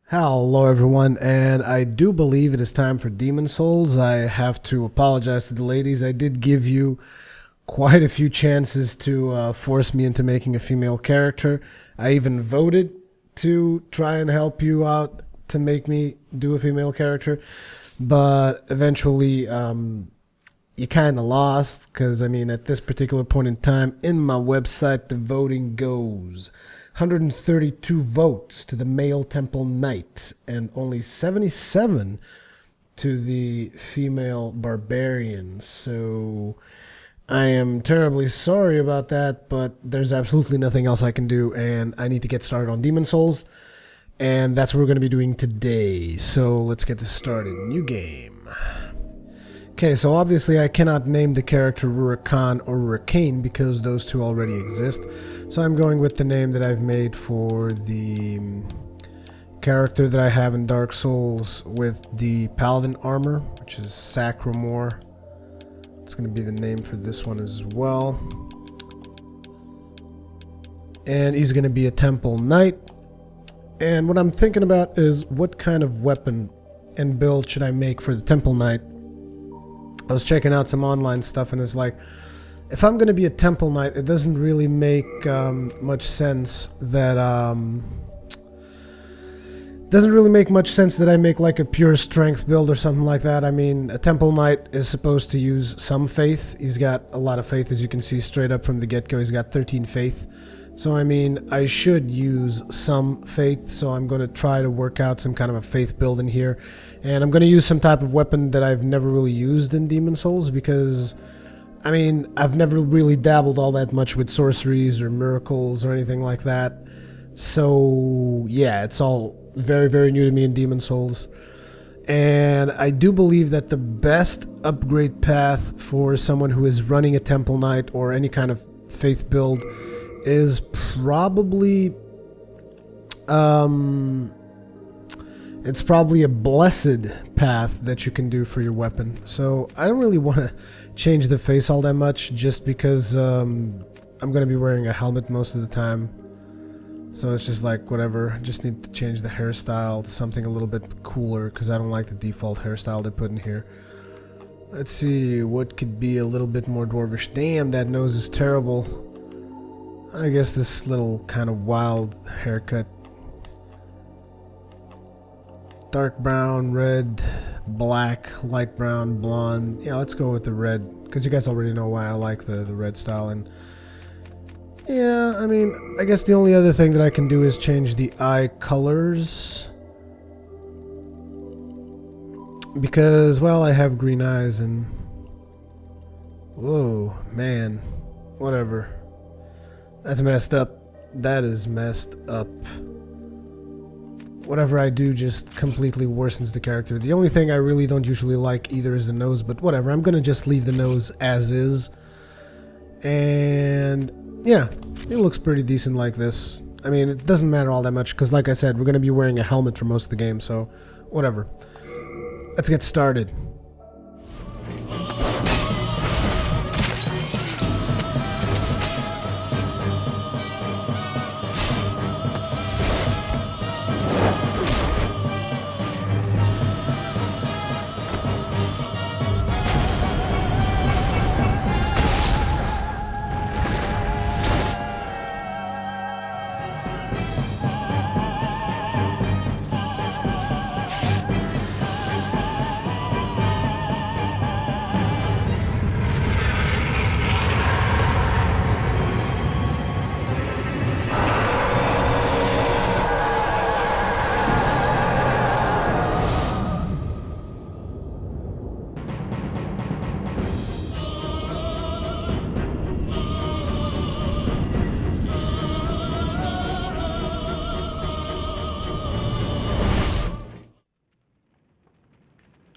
Hello everyone, and I do believe it is time for Demon Souls. I have to apologize to the ladies. I did give you quite a few chances to force me into making a female character. I even voted to try and help you out to make me do a female character, but eventually you kind of lost because, I mean, at this particular point in time in my website, the voting goes 132 votes to the male temple knight and only 77 to the female barbarian. So I am terribly sorry about that, but there's absolutely nothing else I can do, and I need to get started on Demon Souls, and that's what we're going to be doing today. So let's get this started. New game. Okay, so obviously I cannot name the character Rurikhan or Rurikhan because those two already exist. So I'm going with the name that I've made for the character that I have in Dark Souls with the Paladin armor, which is Sacramore. It's going to be the name for this one as well. And he's going to be a Temple Knight. And what I'm thinking about is what kind of weapon and build should I make for the Temple Knight. I was checking out some online stuff, and it's like, if I'm going to be a Temple Knight, it doesn't really make much sense that I make like a pure strength build or something like that. I mean, a Temple Knight is supposed to use some faith. He's got a lot of faith, as you can see straight up from the get-go. He's got 13 faith. So I mean, I should use some faith, so I'm going to try to work out some kind of a faith build in here. And I'm going to use some type of weapon that I've never really used in Demon Souls because, I mean, I've never really dabbled all that much with sorceries or miracles or anything like that. So yeah, it's all very, very new to me in Demon Souls. And I do believe that the best upgrade path for someone who is running a Temple Knight or any kind of faith build is probably it's probably a blessed path that you can do for your weapon. So I don't really want to change the face all that much just because I'm going to be wearing a helmet most of the time. So it's just like whatever, I just need to change the hairstyle to something a little bit cooler because I don't like the default hairstyle they put in here. Let's see, what could be a little bit more dwarvish. Damn, that nose is terrible. I guess this little kind of wild haircut. Dark brown, red, black, light brown, blonde. Yeah, let's go with the red, because you guys already know why I like the red style. And yeah, I mean, I guess the only other thing that I can do is change the eye colors. Because, well, I have green eyes and... Whoa, man. Whatever. That's messed up. That is messed up. Whatever I do just completely worsens the character. The only thing I really don't usually like either is the nose, but whatever. I'm gonna just leave the nose as is. And yeah, it looks pretty decent like this. I mean, it doesn't matter all that much because, like I said, we're gonna be wearing a helmet for most of the game, so whatever. Let's get started.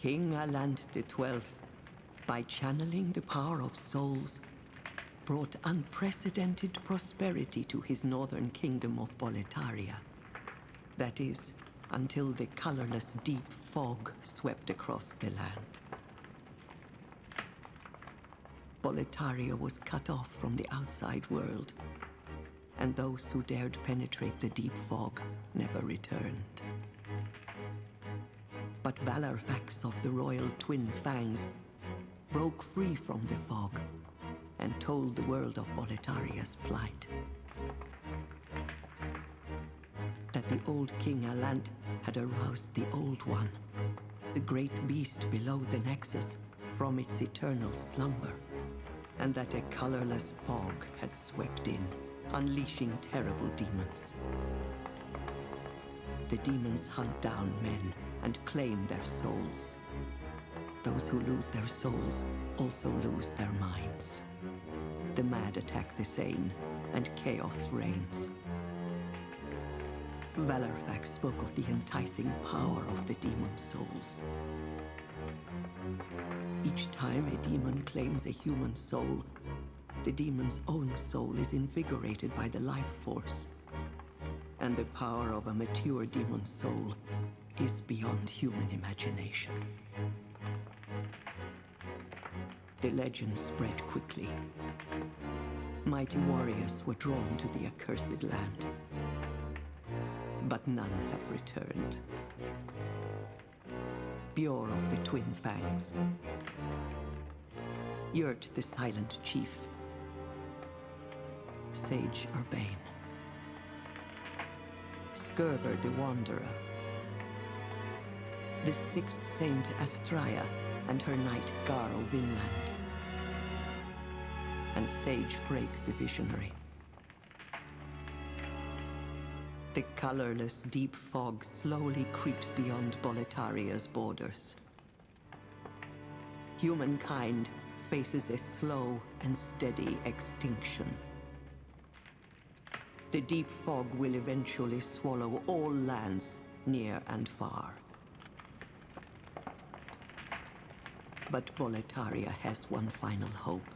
King Aland XII, by channeling the power of souls, brought unprecedented prosperity to his northern kingdom of Boletaria. That is, until the colorless deep fog swept across the land. Boletaria was cut off from the outside world, and those who dared penetrate the deep fog never returned. But Valorfax of the royal twin fangs broke free from the fog and told the world of Boletaria's plight. That the old King Alant had aroused the Old One, the great beast below the Nexus, from its eternal slumber, and that a colorless fog had swept in, unleashing terrible demons. The demons hunt down men and claim their souls. Those who lose their souls also lose their minds. The mad attack the sane, and chaos reigns. Valorfax spoke of the enticing power of the demon souls. Each time a demon claims a human soul, the demon's own soul is invigorated by the life force. And the power of a mature demon soul is beyond human imagination. The legend spread quickly. Mighty warriors were drawn to the accursed land, but none have returned. Bjor of the Twin Fangs, Yurt the Silent Chief, Sage Urbane, Skurver the Wanderer, the Sixth Saint Astraea and her knight Garl Vinland, and Sage Frake the Visionary. The colorless deep fog slowly creeps beyond Boletaria's borders. Humankind faces a slow and steady extinction. The deep fog will eventually swallow all lands, near and far. But Boletaria has one final hope.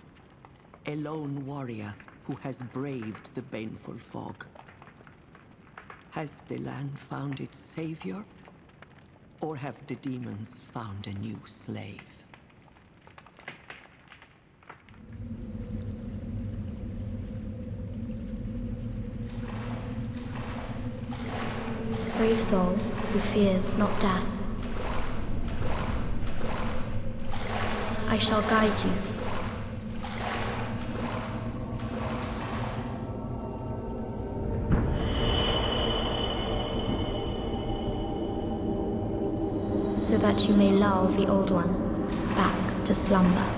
A lone warrior who has braved the baneful fog. Has the land found its savior? Or have the demons found a new slave? Brave soul who fears not death, I shall guide you. So that you may lull the Old One back to slumber.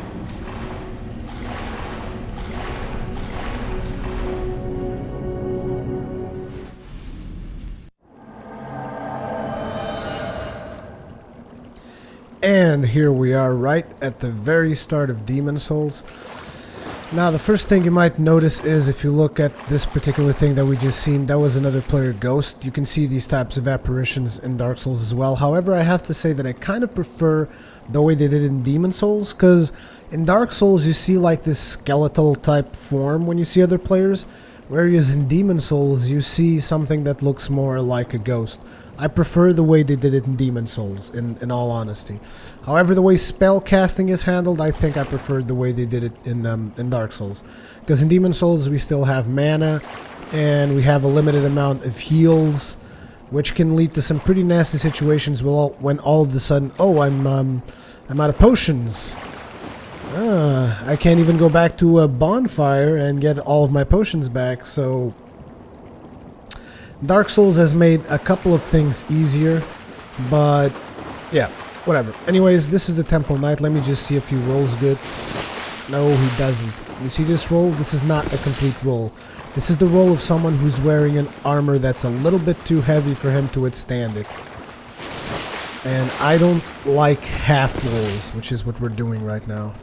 And here we are right at the very start of Demon Souls. Now the first thing you might notice is if you look at this particular thing that we just seen, that was another player ghost. You can see these types of apparitions in Dark Souls as well. However, I have to say that I kind of prefer the way they did it in Demon Souls, because in Dark Souls you see like this skeletal type form when you see other players, whereas in Demon Souls you see something that looks more like a ghost. I prefer the way they did it in Demon Souls, in all honesty. However, the way spell casting is handled, I think I preferred the way they did it in Dark Souls. Because in Demon Souls we still have mana, and we have a limited amount of heals, which can lead to some pretty nasty situations when all of a sudden, oh, I'm out of potions. I can't even go back to a bonfire and get all of my potions back, so Dark Souls has made a couple of things easier, but yeah, whatever. Anyways, this is the Temple Knight. Let me just see if he rolls good. No, he doesn't. You see this roll? This is not a complete roll. This is the roll of someone who's wearing an armor that's a little bit too heavy for him to withstand it. And I don't like half rolls, which is what we're doing right now.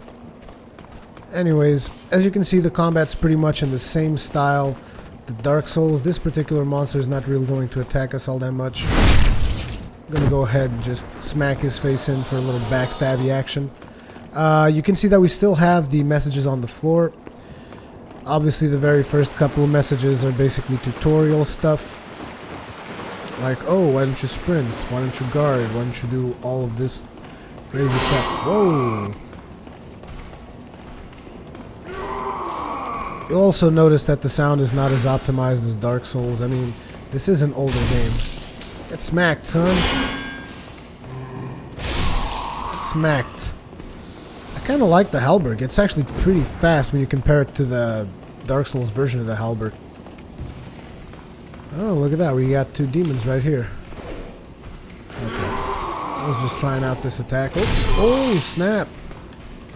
Anyways, as you can see, the combat's pretty much in the same style. The Dark Souls, this particular monster is not really going to attack us all that much. I'm gonna go ahead and just smack his face in for a little backstabby action. You can see that we still have the messages on the floor. Obviously the very first couple of messages are basically tutorial stuff. Like, oh, why don't you sprint? Why don't you guard? Why don't you do all of this crazy stuff? Whoa! You'll also notice that the sound is not as optimized as Dark Souls. I mean, this is an older game. Get smacked, son. smacked. I kind of like the halberd. It's actually pretty fast when you compare it to the Dark Souls version of the halberd. Oh, look at that. We got 2 demons right here. Okay. I was just trying out this attack. Oh, snap.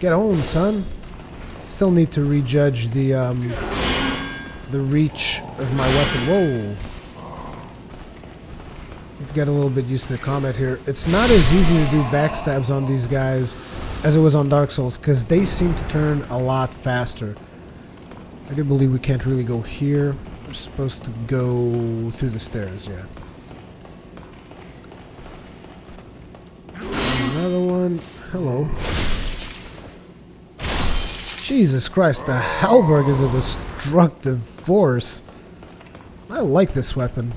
Get on, son. Still need to rejudge the reach of my weapon. Whoa. Need to get a little bit used to the combat here. It's not as easy to do backstabs on these guys as it was on Dark Souls, because they seem to turn a lot faster. I do believe we can't really go here. We're supposed to go through the stairs, yeah. Another one. Hello. Jesus Christ, the halberd is a destructive force. I like this weapon.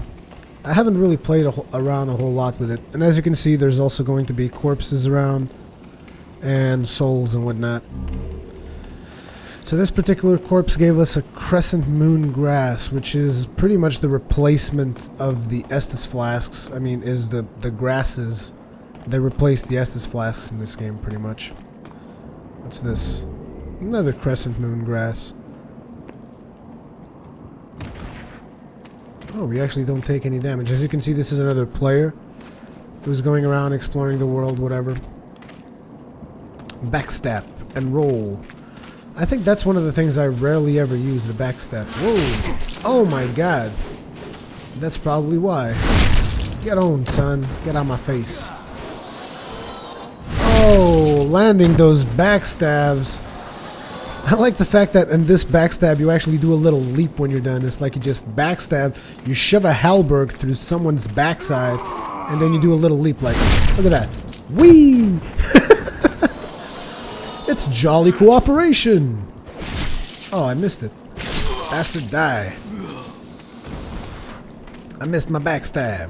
I haven't really played around a whole lot with it. And as you can see, there's also going to be corpses around and souls and whatnot. So this particular corpse gave us a crescent moon grass, which is pretty much the replacement of the Estus flasks. I mean, is the grasses. They replaced the Estus flasks in this game, pretty much. What's this? Another crescent moon grass. Oh, we actually don't take any damage. As you can see, this is another player who's going around exploring the world, whatever. Backstab and roll. I think that's one of the things I rarely ever use, the backstab. Whoa! Oh my god! That's probably why. Get on, son. Get out my face. Oh, landing those backstabs. I like the fact that in this backstab you actually do a little leap when you're done. It's like you just backstab, you shove a halberd through someone's backside, and then you do a little leap like, look at that. Whee! It's jolly cooperation! Oh, I missed it. Bastard die. I missed my backstab.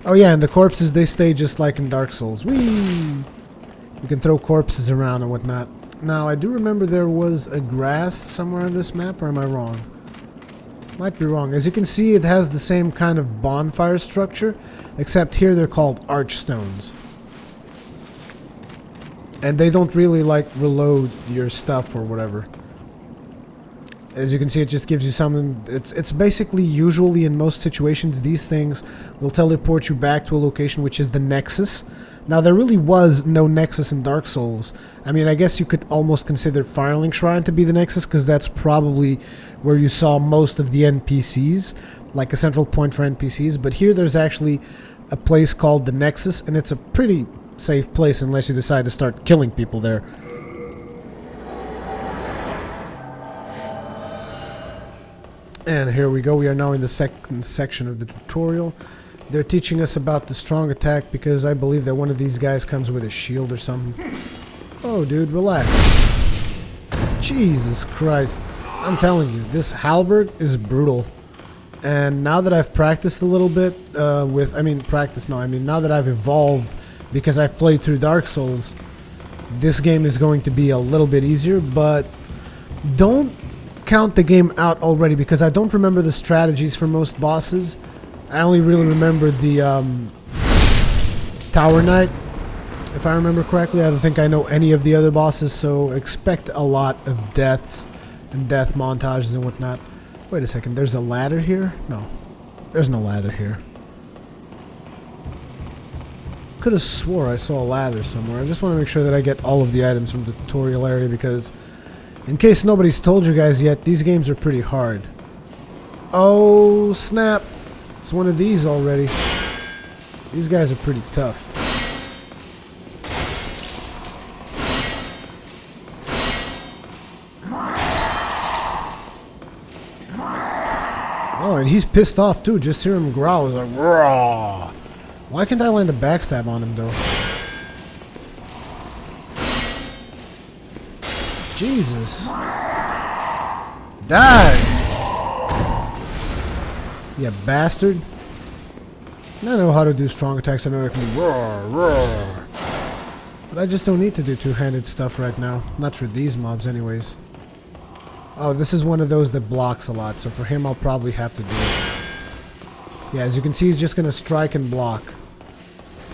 Oh yeah, and the corpses, they stay just like in Dark Souls. Whee! You can throw corpses around and whatnot. Now, I do remember there was a grass somewhere on this map, or am I wrong? Might be wrong. As you can see, it has the same kind of bonfire structure, except here they're called archstones. And they don't really, like, reload your stuff or whatever. As you can see, it just gives you something. It's basically, usually in most situations, these things will teleport you back to a location which is the Nexus. Now, there really was no Nexus in Dark Souls. I mean, I guess you could almost consider Firelink Shrine to be the Nexus, because that's probably where you saw most of the NPCs, like a central point for NPCs. But here there's actually a place called the Nexus, and it's a pretty safe place unless you decide to start killing people there. And here we go. We are now in the second section of the tutorial. They're teaching us about the strong attack because I believe that one of these guys comes with a shield or something. Oh, dude, relax. Jesus Christ. I'm telling you, this halberd is brutal. And now that I've practiced a little bit now that I've evolved because I've played through Dark Souls, this game is going to be a little bit easier, but don't count the game out already because I don't remember the strategies for most bosses. I only really remember the Tower Knight, if I remember correctly. I don't think I know any of the other bosses, so expect a lot of deaths and death montages and whatnot. Wait a second, there's a ladder here? No, there's no ladder here. Could have swore I saw a ladder somewhere. I just want to make sure that I get all of the items from the tutorial area because, in case nobody's told you guys yet, these games are pretty hard. Oh, snap. It's one of these already. These guys are pretty tough. Oh, and he's pissed off too. Just hear him growl. He's like, raw. Why can't I land the backstab on him though? Jesus. Die! You bastard. I know how to do strong attacks. I know I can roar, roar. But I just don't need to do two-handed stuff right now. Not for these mobs anyways. Oh, this is one of those that blocks a lot. So for him, I'll probably have to do it. Yeah, as you can see, he's just going to strike and block.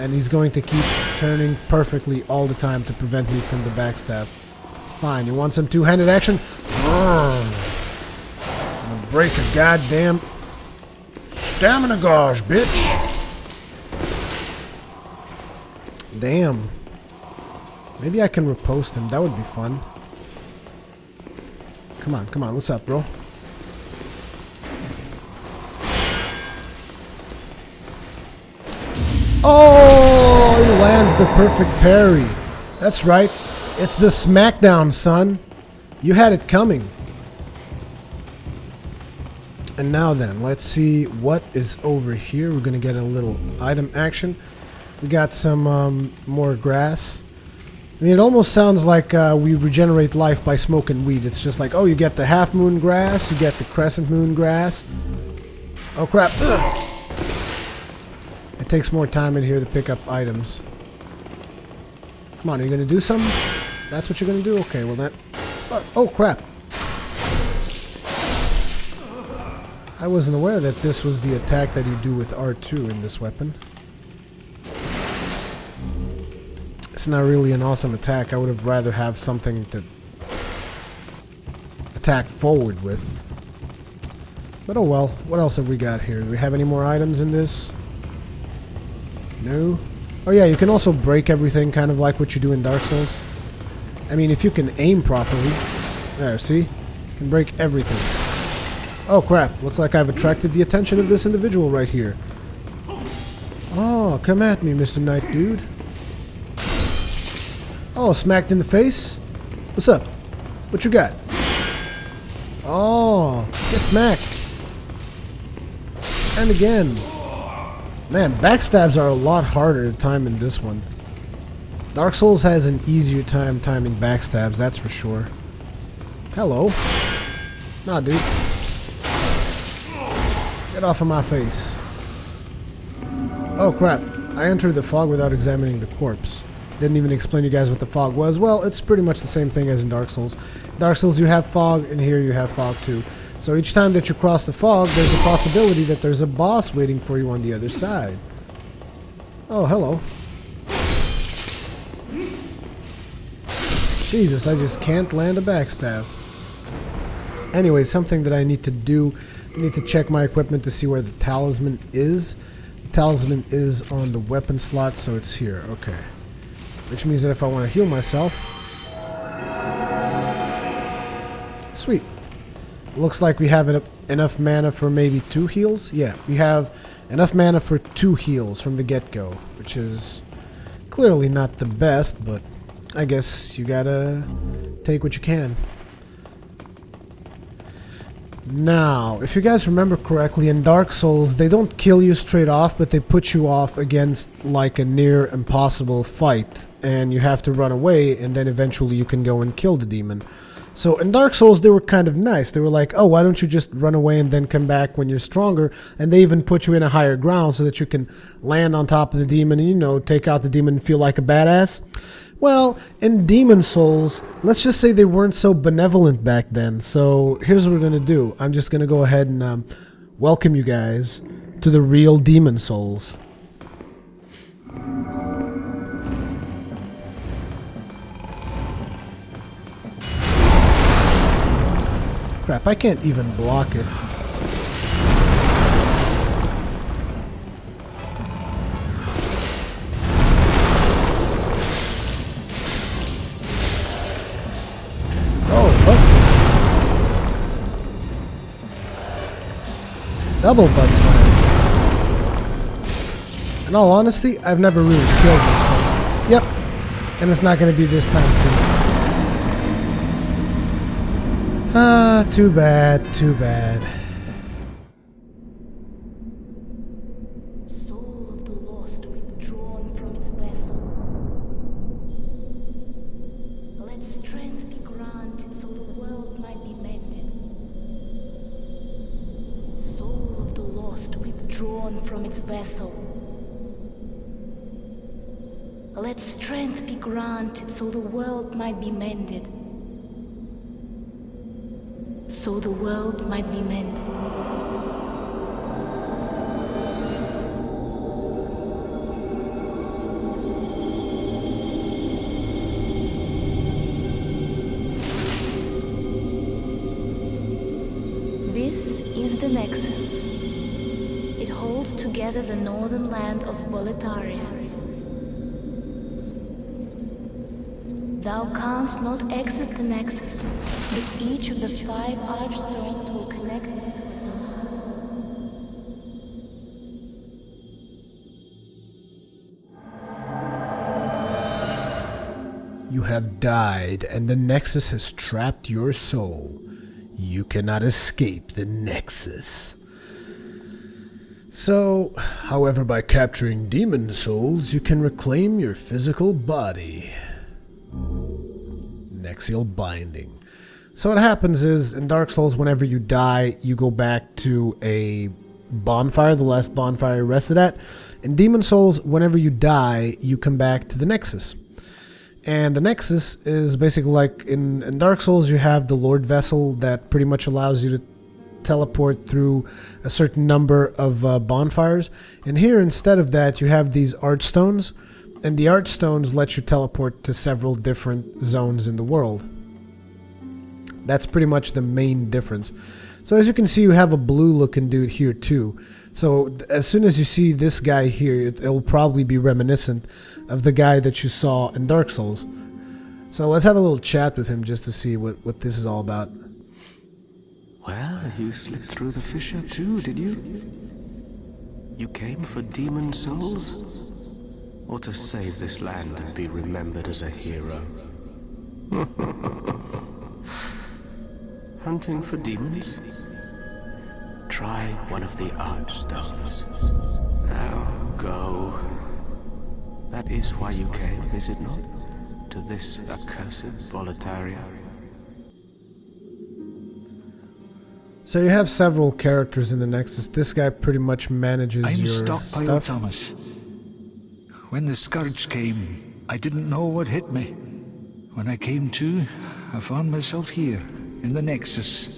And he's going to keep turning perfectly all the time to prevent me from the backstab. Fine, you want some two-handed action? I'm gonna break a goddamn stamina gauge, bitch! Damn. Maybe I can riposte him. That would be fun. Come on. What's up, bro? Oh, he lands the perfect parry. That's right. It's the smackdown, son. You had it coming. And now then, let's see what is over here. We're going to get a little item action. We got some more grass. I mean, it almost sounds like we regenerate life by smoking weed. It's just like, oh, you get the half moon grass, you get the crescent moon grass. Oh, crap. Ugh. It takes more time in here to pick up items. Come on, are you going to do something? That's what you're going to do? Okay, well that... Oh, crap. I wasn't aware that this was the attack that you do with R2 in this weapon. It's not really an awesome attack. I would have rather have something to attack forward with. But oh well. What else have we got here? Do we have any more items in this? No? Oh yeah, you can also break everything, kind of like what you do in Dark Souls. I mean, if you can aim properly. There, see? You can break everything. Oh crap, looks like I've attracted the attention of this individual right here. Oh, come at me, Mr. Knight Dude. Oh, smacked in the face? What's up? What you got? Oh, get smacked. And again. Man, backstabs are a lot harder to time in this one. Dark Souls has an easier time timing backstabs, that's for sure. Hello. Nah, dude. Get off of my face. Oh crap, I entered the fog without examining the corpse. Didn't even explain to you guys what the fog was. Well, it's pretty much the same thing as in Dark Souls. Dark Souls you have fog, and here you have fog too. So each time that you cross the fog, there's a possibility that there's a boss waiting for you on the other side. Oh, hello. Jesus, I just can't land a backstab. Anyway, something that I need to do, I need to check my equipment to see where the talisman is. The talisman is on the weapon slot, so it's here. Okay. Which means that if I want to heal myself... Sweet. Looks like we have enough mana for maybe 2 heals. Yeah, we have enough mana for 2 heals from the get-go, which is clearly not the best, but I guess you gotta take what you can. Now, if you guys remember correctly, in Dark Souls, they don't kill you straight off, but they put you off against like a near impossible fight, and you have to run away, and then eventually you can go and kill the demon. So in Dark Souls, they were kind of nice. They were like, oh, why don't you just run away and then come back when you're stronger? And they even put you in a higher ground so that you can land on top of the demon and, you know, take out the demon and feel like a badass. Well, in Demon Souls, let's just say they weren't so benevolent back then. So here's what we're going to do. I'm just going to go ahead and welcome you guys to the real Demon Souls. Crap, I can't even block it. Oh, butt slam. Double butt slam. In all honesty, I've never really killed this one. Yep, and it's not going to be this time too. Ah, too bad, too bad. Soul of the lost withdrawn from its vessel. Let strength be granted so the world might be mended. Soul of the lost withdrawn from its vessel. Let strength be granted so the world might be mended. So the world might be mended. together the northern land of Boletaria. Thou canst not exit the Nexus, but each of the 5 archstones will connect them to You have died, and the Nexus has trapped your soul. You cannot escape the Nexus. So, however, by capturing demon souls, you can reclaim your physical body. Nexial binding. So what happens is, in Dark Souls, whenever you die, you go back to a bonfire, the last bonfire you rested at. In Demon Souls, whenever you die, you come back to the Nexus. And the Nexus is basically like in Dark Souls, you have the Lord Vessel that pretty much allows you to teleport through a certain number of bonfires. And here, instead of that, you have these Archstones. And the Archstones let you teleport to several different zones in the world. That's pretty much the main difference. So as you can see, you have a blue-looking dude here too. So as soon as you see this guy here, it'll probably be reminiscent of the guy that you saw in Dark Souls. So let's have a little chat with him just to see what this is all about. Well, you slipped through the fissure too, did you? You came for demon souls? Or to save this land and be remembered as a hero? Hunting for demons? Try one of the Archstones. Now, go. That is why you came, is it not? To this accursed Boletaria. So you have several characters in the Nexus. This guy pretty much manages your Stockpile stuff. Thomas. When the scourge came, I didn't know what hit me. When I came to, I found myself here, in the Nexus.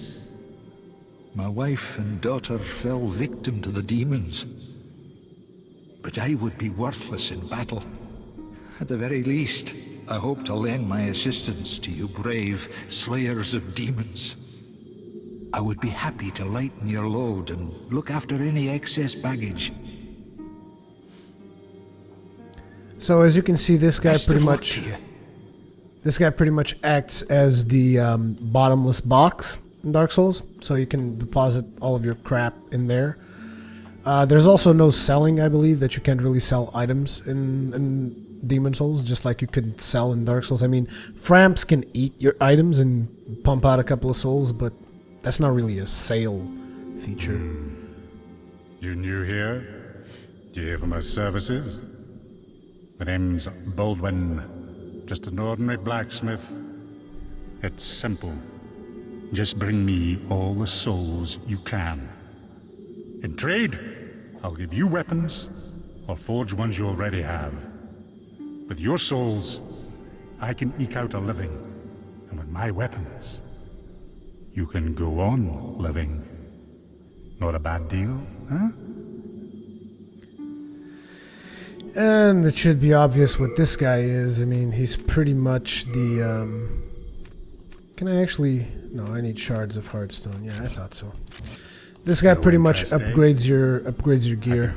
My wife and daughter fell victim to the demons. But I would be worthless in battle. At the very least, I hope to lend my assistance to you brave slayers of demons. I would be happy to lighten your load and look after any excess baggage. So as you can see, this guy Best of pretty luck much to you. this guy pretty much acts as the bottomless box in Dark Souls. So you can deposit all of your crap in there. There's also no selling, I believe, that you can't really sell items in Demon Souls, just like you could sell in Dark Souls. I mean, Framps can eat your items and pump out a couple of souls, but that's not really a sale feature. You new here? Do you hear for my services? My name's Baldwin. Just an ordinary blacksmith. It's simple. Just bring me all the souls you can. In trade, I'll give you weapons, or forge ones you already have. With your souls, I can eke out a living. And with my weapons, you can go on living. Not a bad deal, huh? And it should be obvious what this guy is. I mean, he's pretty much the, Can I actually... No, I need shards of Heartstone. Yeah, I thought so. This guy pretty much upgrades your gear.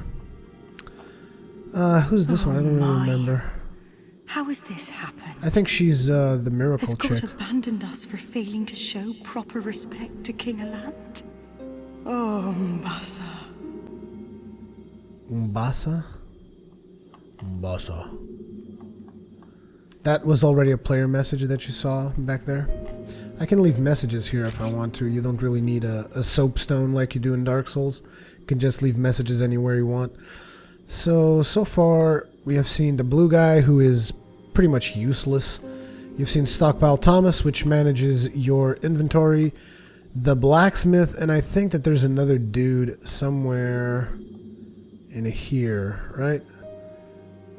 Who's this one? I don't really remember. How has this happened? I think she's the miracle Has God chick. abandoned us for failing to show proper respect to King Alant? Oh, Mbasa. Umbasa? Umbasa. That was already a player message that you saw back there. I can leave messages here if I want to. You don't really need a soapstone like you do in Dark Souls. You can just leave messages anywhere you want. So far we have seen the blue guy, who is pretty much useless. You've seen Stockpile Thomas, which manages your inventory. The blacksmith, and I think that there's another dude somewhere in here, right?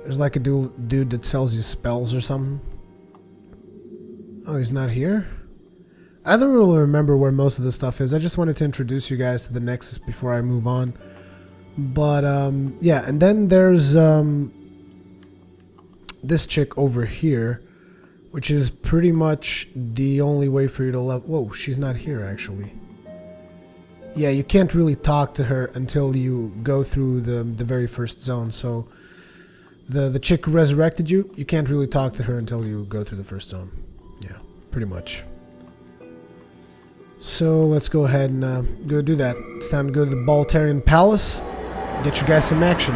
There's like a dude that sells you spells or something. Oh, he's not here? I don't really remember where most of the stuff is. I just wanted to introduce you guys to the Nexus before I move on. But, yeah, and then there's, this chick over here, which is pretty much the only way for you to level. Whoa, she's not here, actually. Yeah, you can't really talk to her until you go through the very first zone. So the chick who resurrected you, you can't really talk to her until you go through the first zone. Yeah, pretty much. So let's go ahead and go do that. It's time to go to the Baltarian Palace. Get you guys some action.